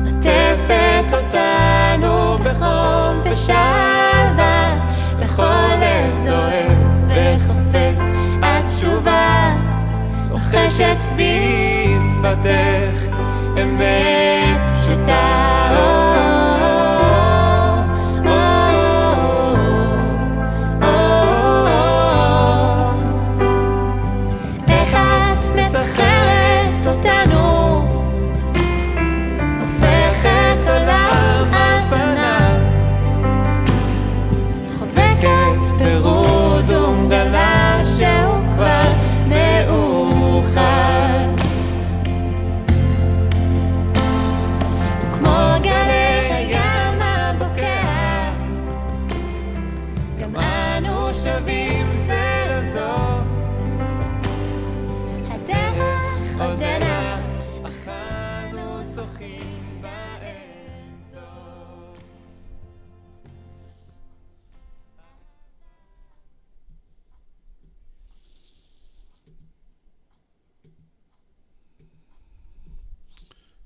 עוטפת אותנו בכל שלווה, בכל לב דואב וחופץ התשובה, לוחשת בי שפתך אמת פשוטה. איך את מסחררת אותנו, הופכת עולם על פניו, חובקת פירוד ומגלה שהוא כבר מאוחר. וכמו גלי הים הבוקע, גם אנו שווים זה לזו, הדרך עודנה, אך אנו שוחים באינסוף.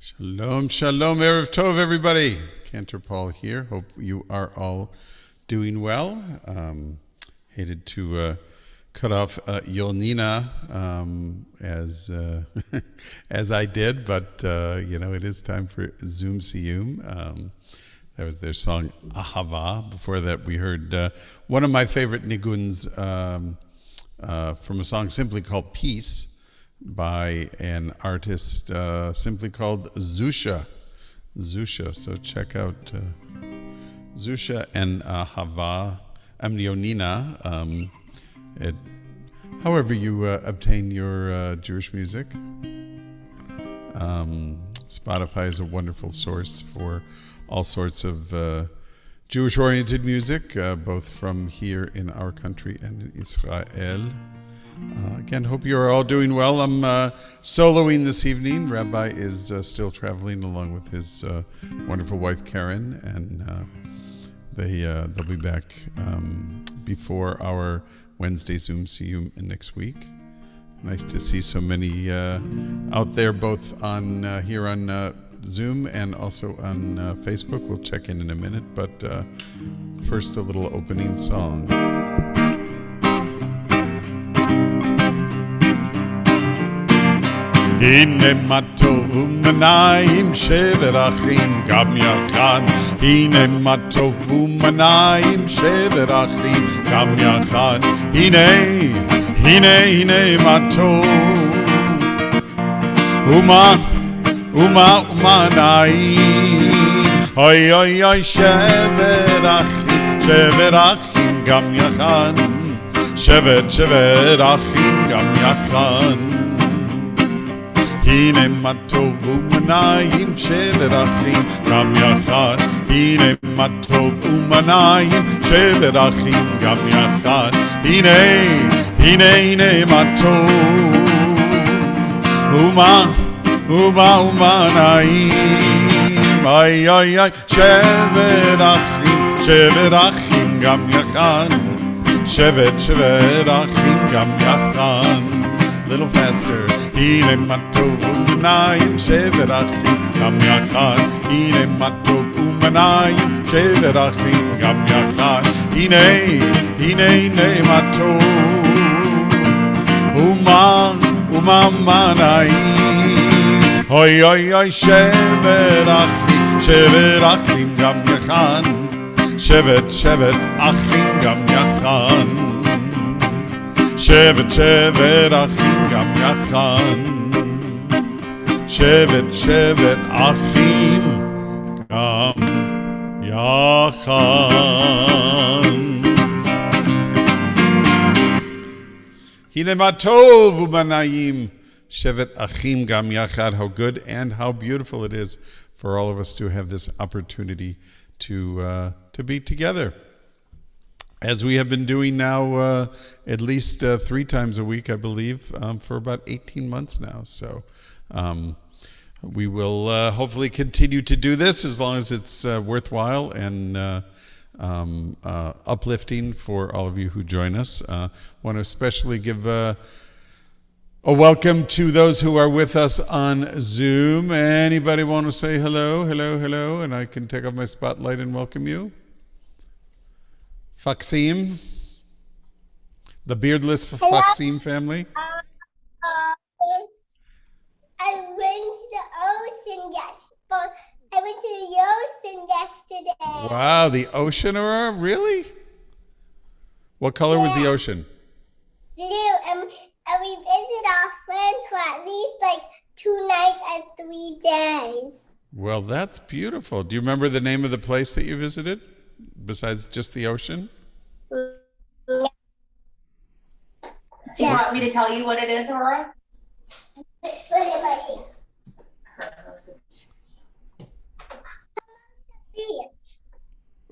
Shalom, shalom, Erev Tov, everybody. Cantor Paul here. Hope you are all doing well. Hated to cut off Yolnina as as I did, but it is time for Zoom Siyyum. That was their song Ahava. Before that, we heard one of my favorite niguns from a song simply called Peace, by an artist simply called Zusha. So check out Zusha and Hava Amnionina. However you obtain your Jewish music. Spotify is a wonderful source for all sorts of Jewish-oriented music, both from here in our country and in Israel. Again, hope you are all doing well. I'm soloing this evening. Rabbi is still traveling along with his wonderful wife Karen, and they'll be back before our Wednesday Zoom Siyyum next week. Nice to see so many out there, both on here on Zoom and also on Facebook. We'll check in a minute, but first a little opening song. הנה מה טוב ומנעים שבר אחים גם יחד, הנה מה טוב ומנעים שבר אחים גם יחד, הנה מה טוב ומה נעים, אוי אוי אוי שבר אחים גם יחד, שבר אחים גם יחד, הנה מה טוב ומנעים שבר אחים גם יחד, הנה מה טוב ומנעים שבר אחים גם יחד, הנה מה טוב ומה נעים, אוי אוי אוי שבר אחים גם יחד, שבר אחים גם יחד. Little faster. הנה מה טוב ומנעים שבר אחים גם יחד, הנה מה טוב ומנעים שבר אחים גם יחד, הנה מה טוב ומה נעים, אוי אוי אוי שבר אחים גם יחד, שבר אחים גם יחד, שבת אחים גם יחד, שבת אחים גם יחד. הנה מה טוב ומה נעים, שבת אחים גם יחד. How good and how beautiful it is for all of us to have this opportunity to be together, as we have been doing now at least 3 times a week, I believe, for about 18 months now. So we will hopefully continue to do this as long as it's worthwhile and uplifting for all of you who join us. Want to especially give a welcome to those who are with us on Zoom. Anybody want to say hello, and I can take off my spotlight and welcome you? Faksim, the beardless Hello? Faksim family. Uh, I went to the ocean yesterday. I went to the ocean yesterday. Wow, the ocean, Aurora? Really? What color was the Yeah. ocean? Blue, and we visited our friends for at least like 2 nights and 3 days. Well, that's beautiful. Do you remember the name of the place that you visited besides just the ocean? Yeah. Do you want me to tell you what it is, Aurora? Beach.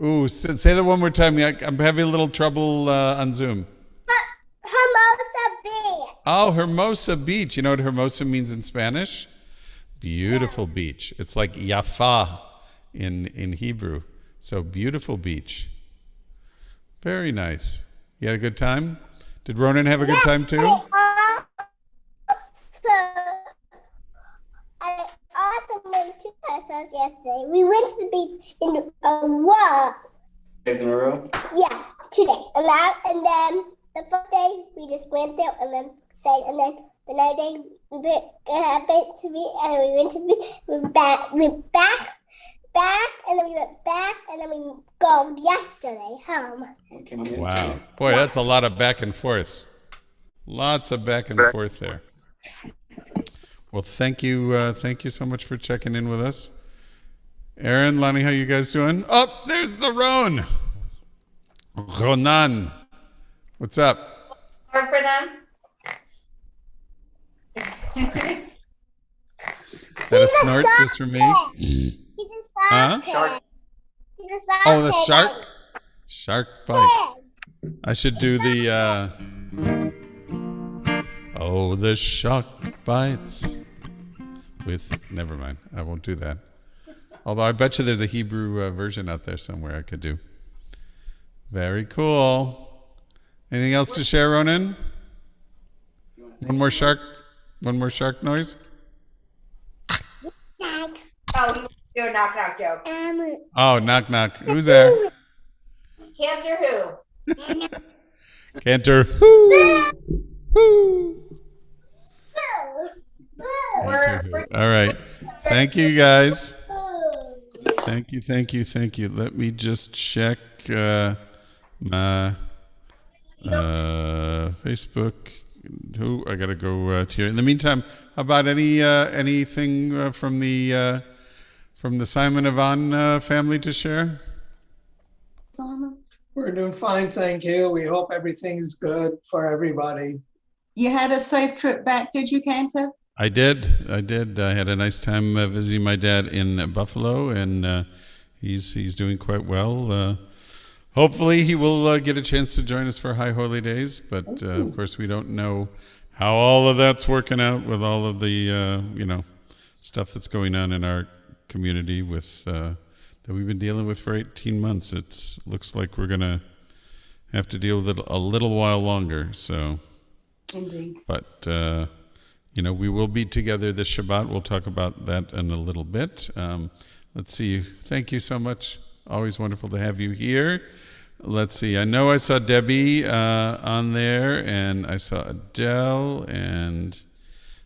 Ooh, say that one more time. I'm having a little trouble on Zoom. Hermosa Beach. Oh, Hermosa Beach. You know what Hermosa means in Spanish? Beautiful beach. It's like Yafa in Hebrew. So beautiful beach. Very nice. You had a good time? Did Ronan have a good time too? I also went to Texas yesterday. We went to the beach in a row. Days in a row? Yeah, 2 days. And then the first day we just went there and then stayed. And then the next day we went to beach and we went to beach. We went back, and then we went back, and then we go yesterday home. Came on yesterday. Wow. Boy, that's a lot of back and forth. Lots of back and forth there. Well, thank you so much for checking in with us. Aaron, Lonnie, how you guys doing? Oh, there's the Ronan. What's up? Work for them? Is that a snort just for me? He's a Huh? shark. He's a shark. Oh, the shark? Shark bite. I should do the, oh, the shark bites. Never mind. I won't do that. Although I bet you there's a Hebrew version out there somewhere I could do. Very cool. Anything else to share, Ronan? One more shark noise? Oh, you do a knock-knock joke. Oh, knock, knock. Who's there? Cancer who? Cantor. Whoo! Whoo! All right. Thank you, guys. Thank you. Let me just check my Facebook. I gotta go to here. In the meantime, how about anything from the Simon Yvonne family to share? We're doing fine, thank you. We hope everything's good for everybody. You had a safe trip back, did you, Cantor? I did. I had a nice time visiting my dad in Buffalo, and he's doing quite well. Hopefully, he will get a chance to join us for High Holy Days, but of course, we don't know how all of that's working out with all of the stuff that's going on in our community with that we've been dealing with for 18 months. It looks like we're gonna have to deal with it a little while longer. So, Indeed. but we will be together this Shabbat. We'll talk about that in a little bit. Let's see. Thank you so much. Always wonderful to have you here. Let's see. I know I saw Debbie on there, and I saw Adele, and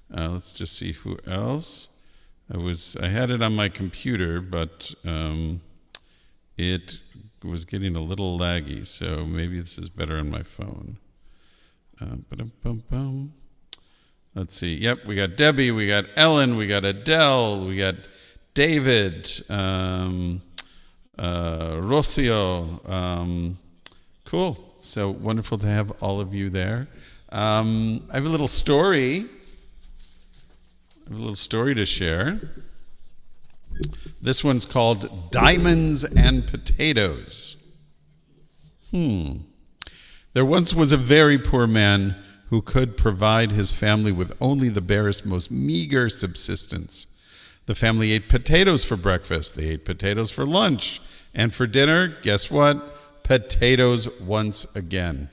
let's just see who else. I had it on my computer, but it was getting a little laggy, so maybe this is better on my phone. Let's see. Yep, we got Debbie, we got Ellen, we got Adele, we got David, Rocio. Cool. So wonderful to have all of you there. I have a little story. To share. This one's called Diamonds and Potatoes. There once was a very poor man who could provide his family with only the barest, most meager subsistence. The family ate potatoes for breakfast. They ate potatoes for lunch. And for dinner, guess what? Potatoes once again.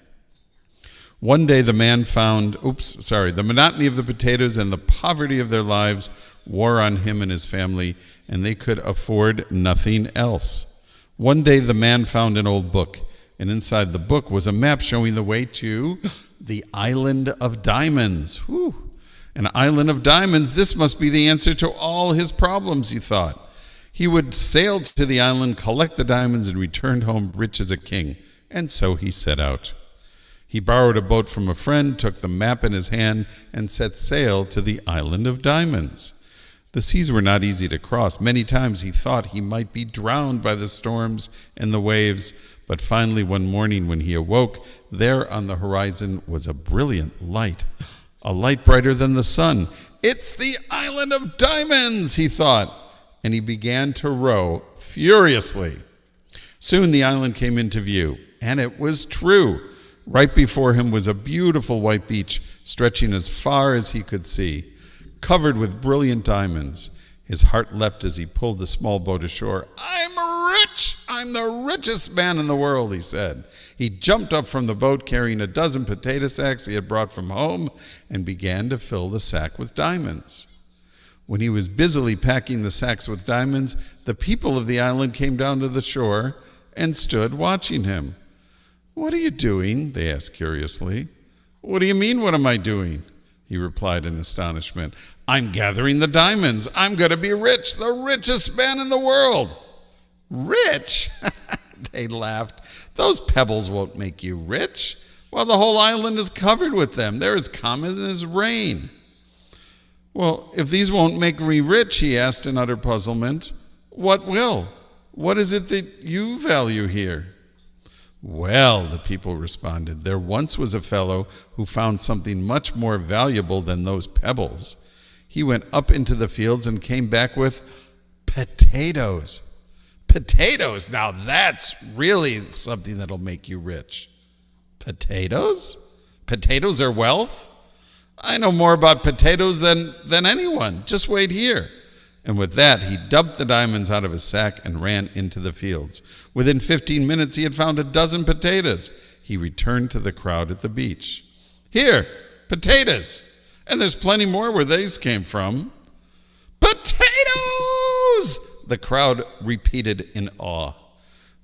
One day the man found, the monotony of the potatoes and the poverty of their lives wore on him and his family, and they could afford nothing else. One day the man found an old book. And inside the book was a map showing the way to the Island of Diamonds. Whew. An island of diamonds. This must be the answer to all his problems, he thought. He would sail to the island, collect the diamonds, and return home rich as a king. And so he set out. He borrowed a boat from a friend, took the map in his hand, and set sail to the Island of Diamonds. The seas were not easy to cross. Many times he thought he might be drowned by the storms and the waves, but finally one morning when he awoke, there on the horizon was a brilliant light, a light brighter than the sun. It's the Island of Diamonds, he thought, and he began to row furiously. Soon the island came into view, and it was true. Right before him was a beautiful white beach stretching as far as he could see, covered with brilliant diamonds. His heart leapt as he pulled the small boat ashore. I'm rich! I'm the richest man in the world, he said. He jumped up from the boat carrying a dozen potato sacks he had brought from home and began to fill the sack with diamonds. When he was busily packing the sacks with diamonds, the people of the island came down to the shore and stood watching him. What are you doing? They asked curiously. What do you mean, what am I doing? He replied in astonishment. I'm gathering the diamonds. I'm going to be rich, the richest man in the world. Rich? They laughed. Those pebbles won't make you rich. Well, the whole island is covered with them. They're as common as rain. Well, if these won't make me rich, he asked in utter puzzlement, what will? What is it that you value here? Well, the people responded, there once was a fellow who found something much more valuable than those pebbles. He went up into the fields and came back with potatoes. Potatoes, now that's really something that'll make you rich. Potatoes? Potatoes are wealth? I know more about potatoes than anyone. Just wait here. And with that, he dumped the diamonds out of his sack and ran into the fields. Within 15 minutes, he had found a dozen potatoes. He returned to the crowd at the beach. Here, potatoes. And there's plenty more where these came from. Potatoes! The crowd repeated in awe.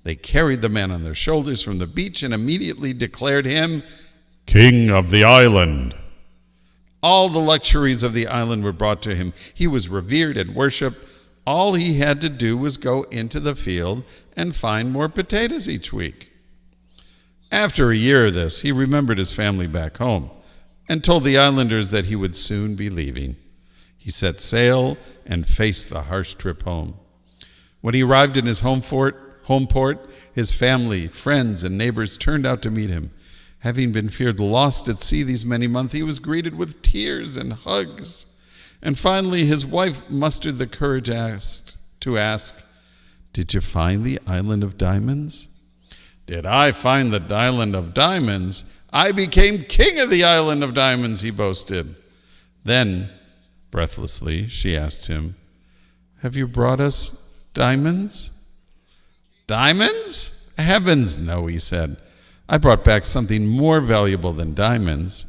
They carried the man on their shoulders from the beach and immediately declared him king of the island. All the luxuries of the island were brought to him. He was revered and worshipped. All he had to do was go into the field and find more potatoes each week. After a year of this, he remembered his family back home and told the islanders that he would soon be leaving. He set sail and faced the harsh trip home. When he arrived in his home port, his family, friends, and neighbors turned out to meet him. Having been feared lost at sea these many months, he was greeted with tears and hugs. And finally, his wife mustered the courage to ask, did you find the Island of Diamonds? Did I find the Island of Diamonds? I became king of the Island of Diamonds, he boasted. Then, breathlessly, she asked him, have you brought us diamonds? Diamonds? Heavens, no, he said. I brought back something more valuable than diamonds.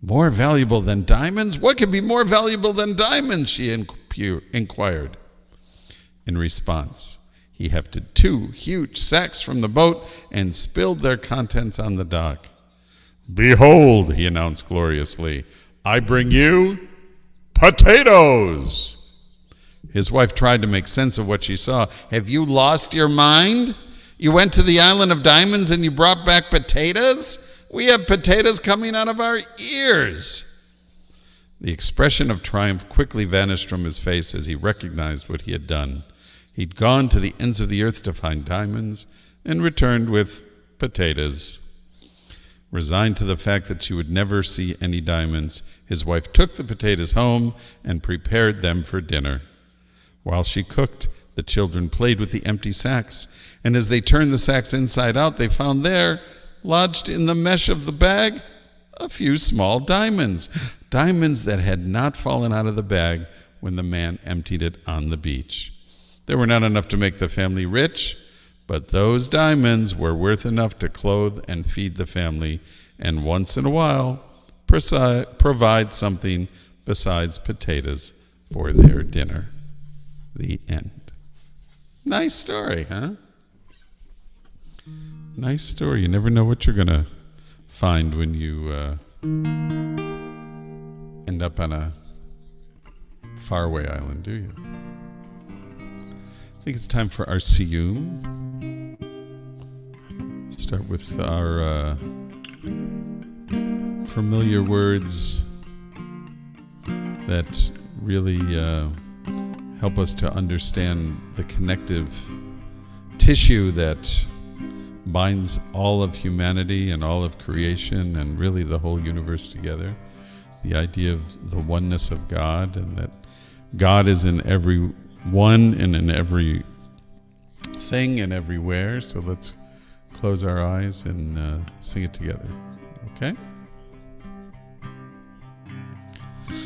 More valuable than diamonds? What could be more valuable than diamonds? She inquired. In response, he hefted 2 huge sacks from the boat and spilled their contents on the dock. Behold, he announced gloriously, I bring you potatoes. His wife tried to make sense of what she saw. Have you lost your mind? You went to the Island of Diamonds and you brought back potatoes? We have potatoes coming out of our ears. The expression of triumph quickly vanished from his face as he recognized what he had done. He'd gone to the ends of the earth to find diamonds and returned with potatoes. Resigned to the fact that she would never see any diamonds, his wife took the potatoes home and prepared them for dinner. While she cooked, the children played with the empty sacks, and as they turned the sacks inside out, they found there, lodged in the mesh of the bag, a few small diamonds, diamonds that had not fallen out of the bag when the man emptied it on the beach. They were not enough to make the family rich, but those diamonds were worth enough to clothe and feed the family, and once in a while provide something besides potatoes for their dinner. The end. Nice story, huh? nice story. You never know what you're going to find when you end up on a faraway island, do you? I think it's time for our Siyyum. Start with our familiar words that really help us to understand the connective tissue that binds all of humanity and all of creation and really the whole universe together. The idea of the oneness of God, and that God is in every one and in every thing and everywhere. So let's close our eyes and sing it together. Okay?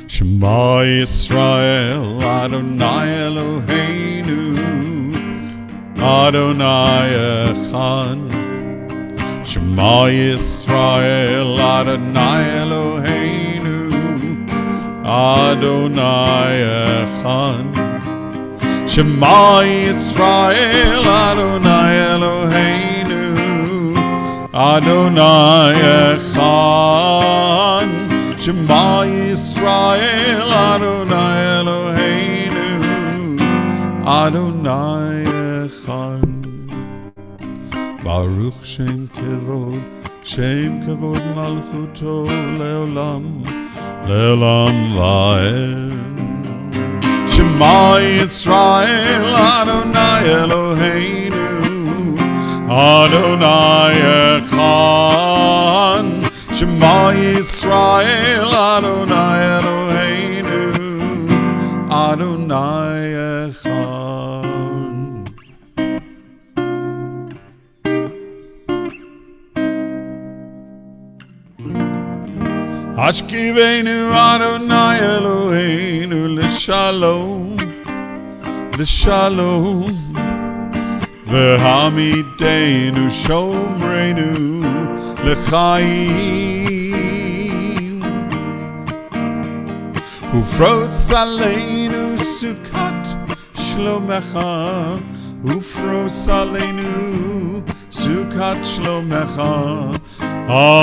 Shema Yisrael, Adonai Eloheinu, Adonai Echad. Shema Yisrael, Adonai Eloheinu, Adonai Echad. Shema Yisrael, Adonai Eloheinu, Adonai Echad. Shema Yisrael, Adonai Eloheinu, Adonai Echad. Baruch Shem Kavod Malchuto Leolam, Leolam Vaed. Shema Yisrael, Adonai Eloheinu, Adonai Echad. Shema Yisrael, Adonai Eloheinu, Adonai Echad. Hashkivenu Adonai Eloheinu l'shalom, l'shalom. V'hamidenu shomrenu l'chaim. Ufros aleinu sukat shlomecha, ufros aleinu sukat shlomecha. Amen.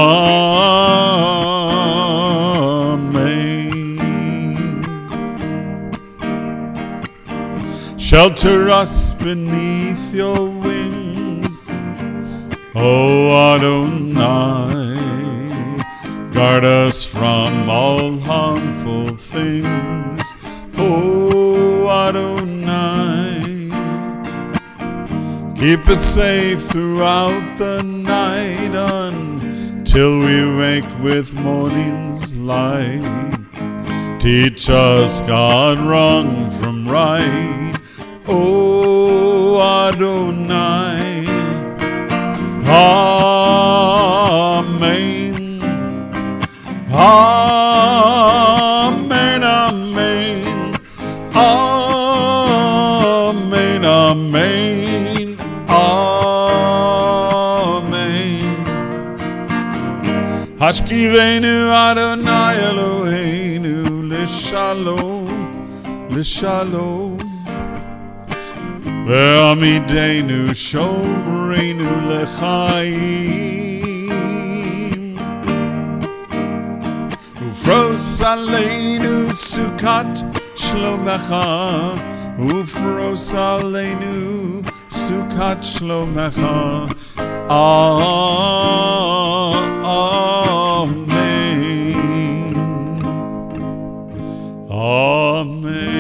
Shelter us beneath your wings, O Adonai. Guard us from all harmful things, O Adonai. Keep us safe throughout the night until we wake with morning's light. Teach us, God, wrong from right, O Adonai. Amen. Amen, amen. Amen, amen. Amen. Hashkivenu Adonai Eloheinu l'shalom, l'shalom. Ve'amidenu shomrenu l'chaim. Ufros aleinu sukat shlomecha, ufros aleinu sukat shlomecha. Amen. Amen.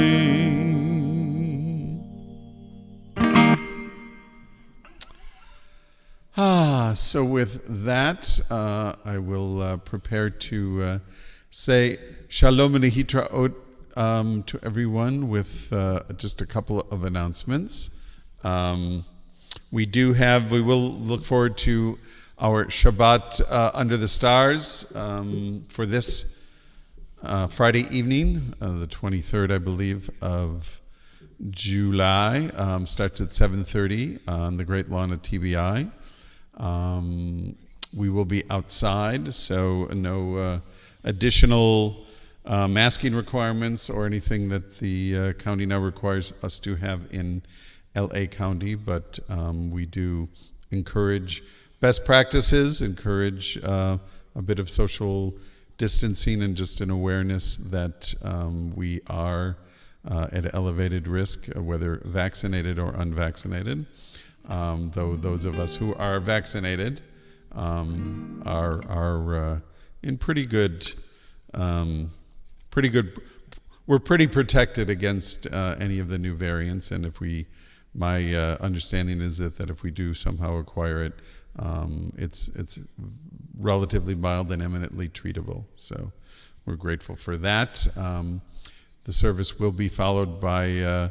So with that, I will prepare to say Shalom and Hitraot to everyone with just a couple of announcements. We will look forward to our Shabbat under the stars for this Friday evening, the 23rd, I believe, of July. Starts at 7:30 on the Great Lawn of TBI. We will be outside, so no additional masking requirements or anything that the county now requires us to have in LA County, but we do encourage best practices, encourage a bit of social distancing and just an awareness that we are at elevated risk, whether vaccinated or unvaccinated. Though those of us who are vaccinated are in pretty good. We're pretty protected against any of the new variants, and my understanding is that if we do somehow acquire it, it's relatively mild and eminently treatable. So we're grateful for that. The service will be followed by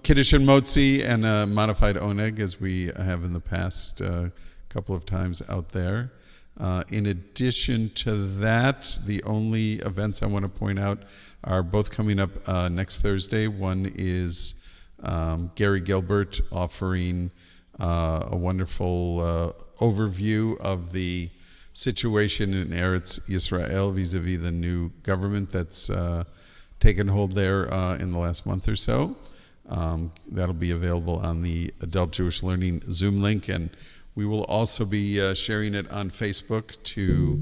Kiddush and Motzi and a modified oneg, as we have in the past couple of times out there. In addition to that, the only events I want to point out are both coming up next Thursday. One is Gary Gilbert offering a wonderful overview of the situation in Eretz Israel vis-a-vis the new government that's taken hold there in the last month or so. That'll be available on the Adult Jewish Learning Zoom link, and we will also be sharing it on Facebook to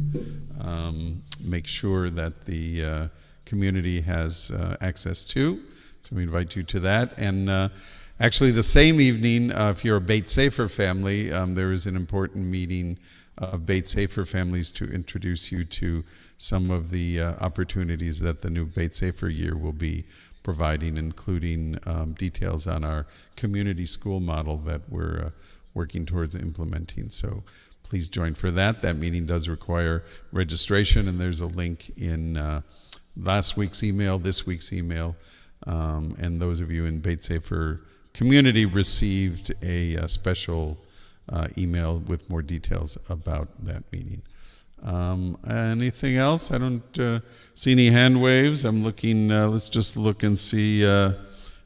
make sure that the community has access to. So we invite you to that. And actually the same evening, if you're a Beit Sefer family, there is an important meeting of Beit Sefer families to introduce you to some of the opportunities that the new Beit Sefer year will be providing, including details on our community school model that we're working towards implementing. So please join for that. That meeting does require registration, and there's a link in last week's email, this week's email, and those of you in Beit Sefer community received a special email with more details about that meeting. Anything else? I don't see any hand waves. I'm looking, let's just look and see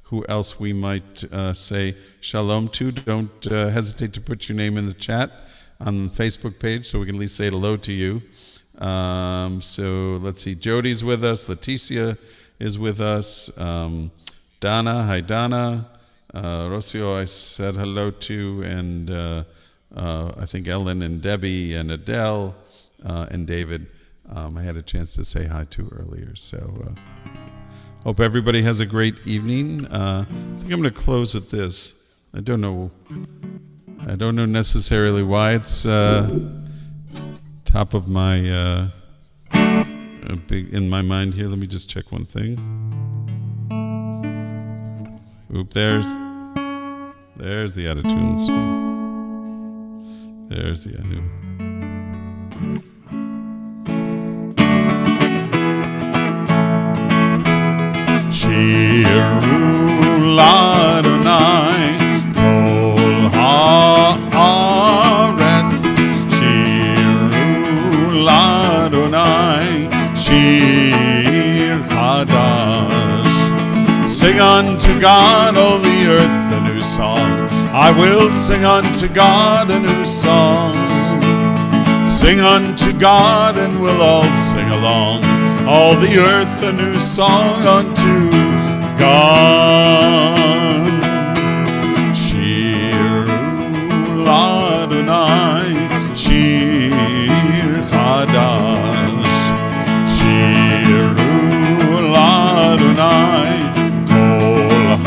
who else we might say shalom to. Don't hesitate to put your name in the chat on the Facebook page so we can at least say hello to you. So let's see, Jody's with us, Leticia is with us, Donna, hi Donna, Rocio I said hello to, and I think Ellen and Debbie and Adele and David I had a chance to say hi to earlier. So hope everybody has a great evening. I think I'm going to close with this. I don't know necessarily why it's top of my big in my mind here. Let me just check one thing. Oop, there's the attitudes. There's the attitude. Shiru l'Adonai kol haaretz, Shiru l'Adonai shir chadash. Sing unto God, all the earth, a new song. I will sing unto God a new song. Sing unto God, and we'll all sing along. All the earth a new song unto God. Shiru l'Adonai shir chadash. Shiru l'Adonai kol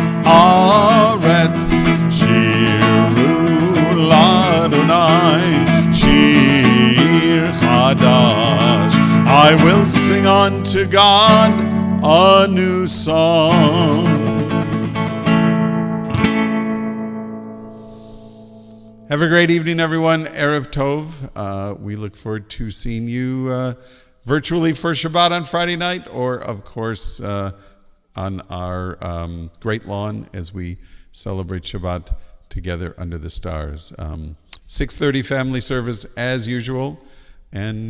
haaretz. Shiru l'Adonai shir chadash. I will sing unto God a new song. Have a great evening, everyone. Erev Tov. We look forward to seeing you virtually for Shabbat on Friday night, or, of course, on our great lawn as we celebrate Shabbat together under the stars. 6:30 family service as usual, and